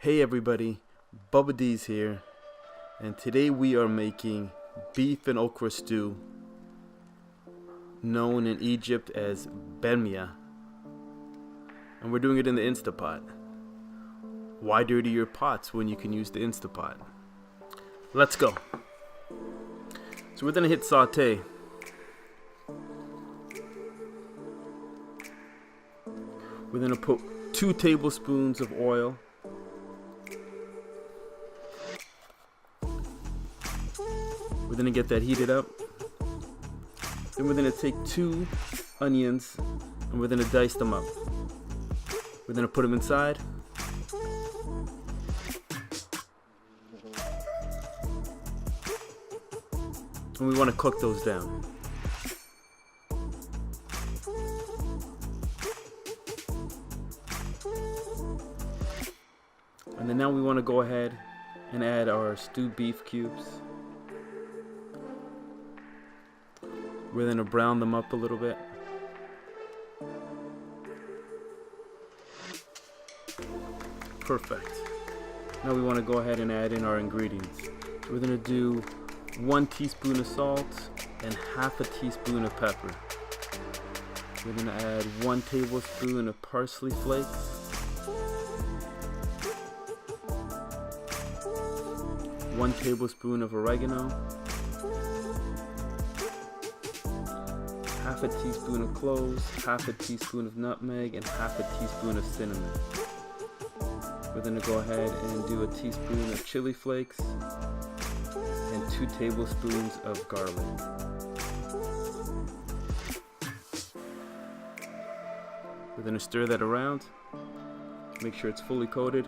Hey everybody, Bubba D's here, and today we are making beef and okra stew, known in Egypt as Bemia, and we're doing it in the Instapot. Why dirty your pots when you can use the Instapot? Let's go. So we're gonna hit saute. We're gonna put 2 tablespoons of oil. We're gonna get that heated up. Then we're gonna take 2 onions and we're gonna dice them up. We're gonna put them inside. And we want to cook those down. And then now we want to go ahead and add our stewed beef cubes. We're going to brown them up a little bit. Perfect. Now we want to go ahead and add in our ingredients. So we're going to do 1 teaspoon of salt and half a teaspoon of pepper. We're going to add 1 tablespoon of parsley flakes. 1 tablespoon of oregano. Half a teaspoon of cloves, half a teaspoon of nutmeg, and half a teaspoon of cinnamon. We're going to go ahead and do a teaspoon of chili flakes and 2 tablespoons of garlic. We're going to stir that around, make sure it's fully coated.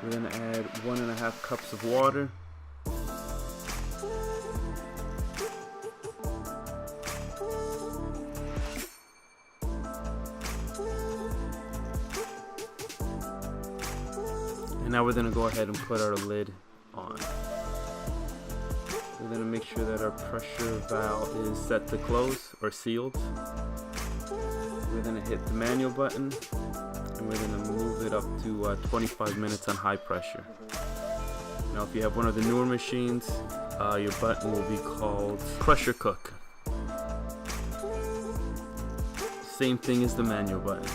We're going to add 1.5 cups of water. And now we're going to go ahead and put our lid on. We're going to make sure that our pressure valve is set to close or sealed. We're going to hit the manual button and we're going to move it up to 25 minutes on high pressure. Now if you have one of the newer machines, your button will be called pressure cook. Same thing as the manual button.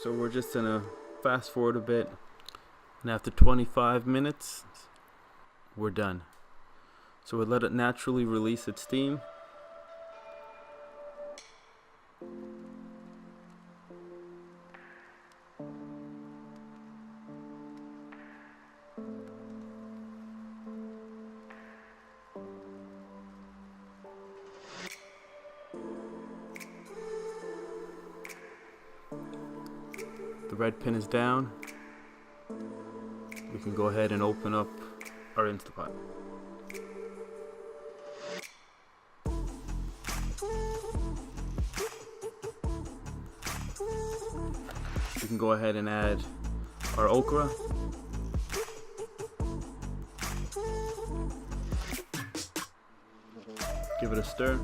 So we're just gonna fast forward a bit, and after 25 minutes, we're done. So we'll let it naturally release its steam. The red pin is down. We can go ahead and open up our Instapot. We can go ahead and add our okra. Give it a stir.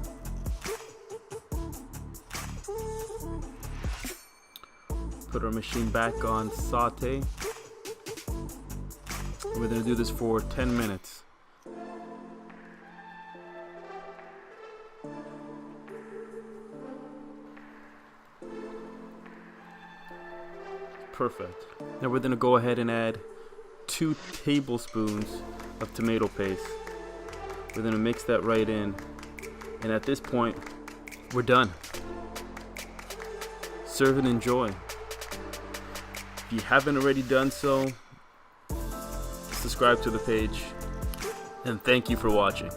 Put our machine back on saute. We're going to do this for 10 minutes. Perfect. Now we're going to go ahead and add 2 tablespoons of tomato paste. We're going to mix that right in. And at this point, we're done. Serve and enjoy. If you haven't already done so, subscribe to the page, and thank you for watching.